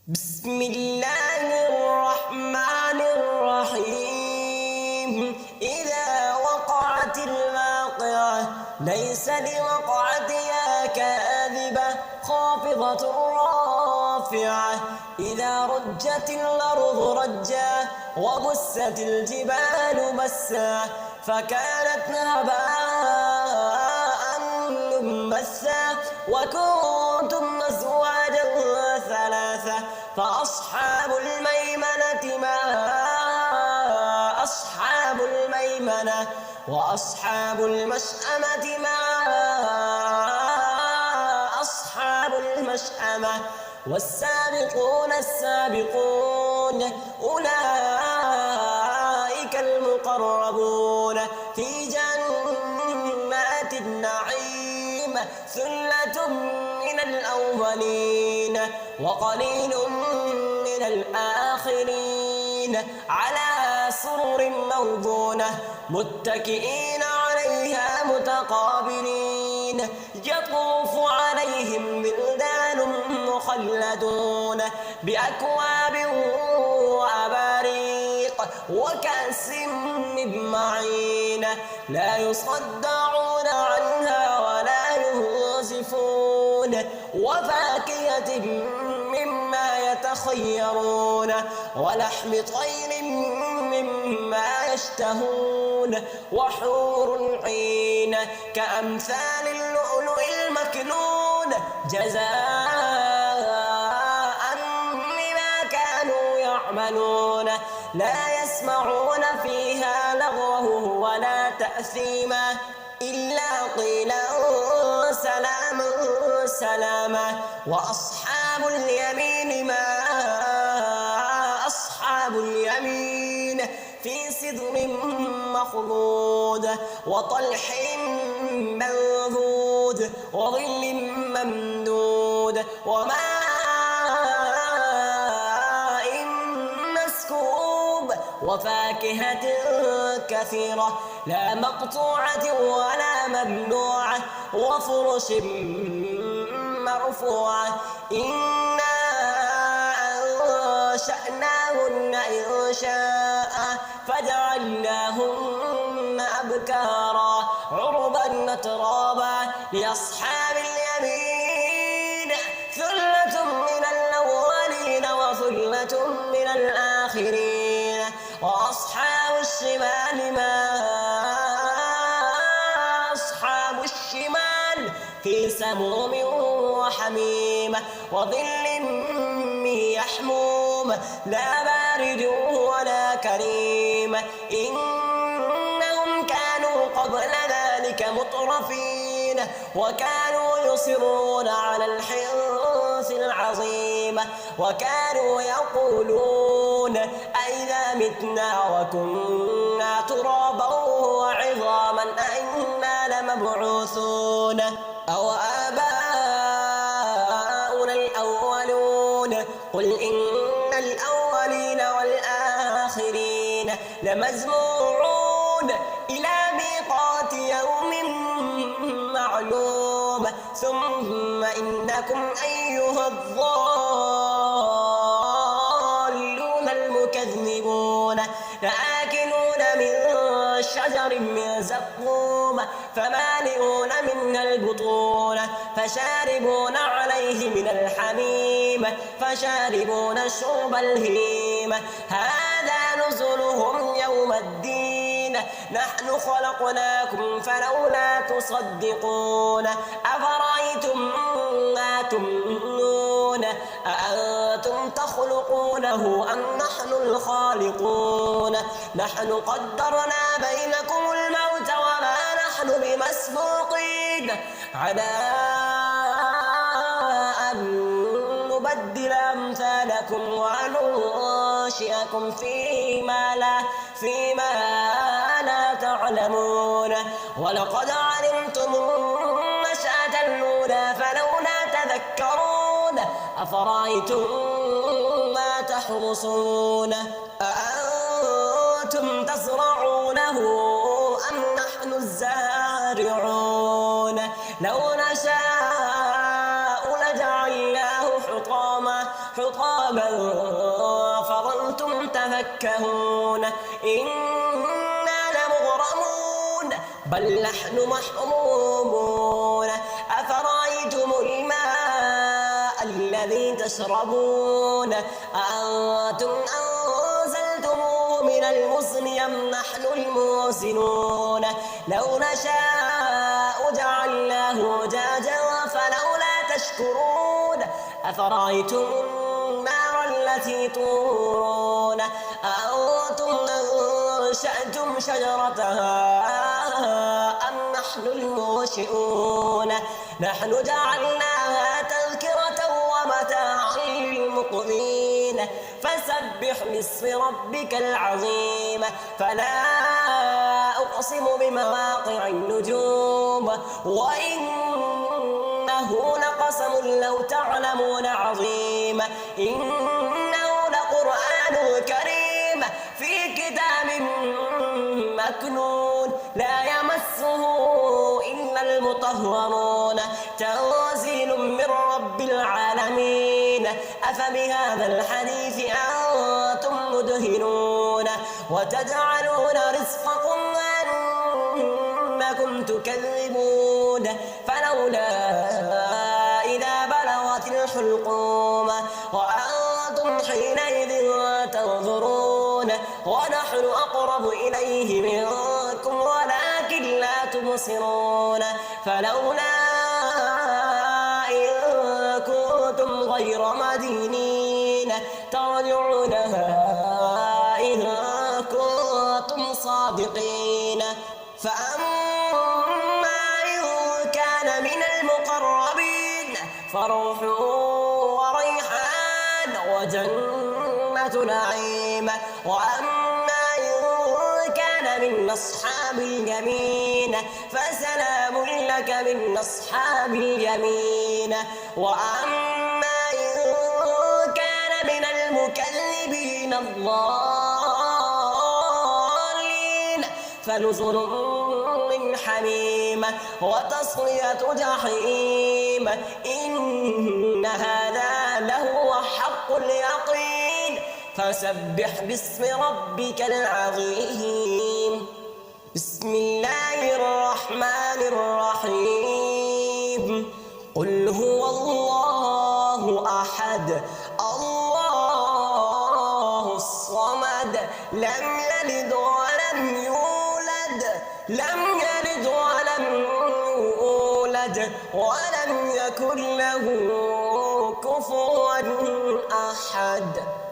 بسم الله الرحمن الرحيم. إذا وقعت الواقعة ليس لوقعتها كاذبة خافضة رافعة. إذا رجت الأرض رجا وبست الجبال بسا فكانت هباء منبثا وكنتم أزواجا ثلاثة فأصحاب الميمنة ما أصحاب الميمنة وأصحاب المشأمة ما أصحاب المشأمة والسابقون السابقون أولئك المقربون في جنات النعيم ثلة من الأولين وقليل من الآخرين على سرر موضونة متكئين عليها متقابلين يطوف عليهم بلدان مخلدون بأكواب وأباريق وكأس من معين لا يصدعون عنها ولا ينزفون وفاكهة مما يتخيرون ولحم طير مما يشتهون وحور عين كأمثال اللؤلؤ المكنون جزاء بما كانوا يعملون لا يسمعون فيها لغوا ولا تأثيما إلا قيلا سلاما سلاما. وأصحاب اليمين ما أصحاب اليمين في سدر مخضود وطلح منضود وظل ممدود وماء مسكوب وفاكهة كثيرة لا مقطوعة ولا ممنوعة وفرش مرفوعة إنا أنشأناهن إنشاء فجعلناهن أبكارا عربا أترابا لأصحاب اليمين ثلة من الأولين وثلة من الآخرين. وأصحاب الشمال ما أصحاب الشمال في سموم وحميم وظل من يحموم لا بارد ولا كريم إنهم كانوا قبل ذلك مترفين وكانوا يصرون على الحنث العظيم وكانوا يقولون أئذا متنا وكنا ترابا وعظاما أئنا لمبعوثون أو آباؤنا الأولون قل إن الأولين والآخرين لمجموعون إلى ميقات يوم معلوم ثم إنكم أيها الضالون المكذبون لآكلون من شجر من زقوم فمالئون منها البطون فشاربون عليه من الحميم فشاربون شرب الهيم هذا نزلهم يوم الدين نحن خلقناكم فلولا تصدقون أفرأيتم ما تمنون أأنتم تخلقونه أم نحن الخالقون نحن قدرنا بينكم الموت وما نحن بمسبوقين على أن نبدل أمثالكم وننشئكم فيما لا تعلمون ولقد علمتم النشأة الأولى فلولا تذكرون أفرأيتم ما تحرصون أأنتم تزرعونه أم نحن الزارعون لو نشاء لجعلناه حطاما خطابا فظلتم تفكهون إنا لمغرمون بل نحن محرومون أفرأيتم الماء الذي تشربون أأنتم أنزلتموه من المزن أم نحن الموزنون لو نشاء جعلناه أجاجا فلولا تشكرون أفرأيتم النار التي تورون أأنتم أنشأتم شجرتها أم نحن المنشئون نحن جعلناها تذكرة ومتاعا للمقوين فسبح باسم ربك العظيم فلا أقسم بمواقع النجوم وإنه لقسم لو تعلمون عظيم إنه لقرآن كريم في كتاب مكنون لا يمسه إلا المطهرون تنزيل من رب العالمين أفبهذا الحديث أنتم مدهنون وتجعلون رزقكم أنكم تكذبون فلولا إذا بلغت الحلقوم وأنتم حينئذ تنظرون ونحن أقرب إليه منكم ولكن لا تبصرون فلولا إن كنتم غير مدينين ترجعونها إن كنتم صادقين فأما إن كان من المقربين فروح وريحان وجنة نعيم وأما إن كان من أصحاب اليمين فسلام لك من أصحاب اليمين وأما إن كان من المكذبين الضالين فنزل من حميم وتصلية جحيم إن هذا لهو حق اليقين فسبح باسم ربك العظيم بسم الله الرحمن الرحيم قل هو الله أحد الله الصمد لم يلد ولم يولد ولم يكن له كفوا أحد.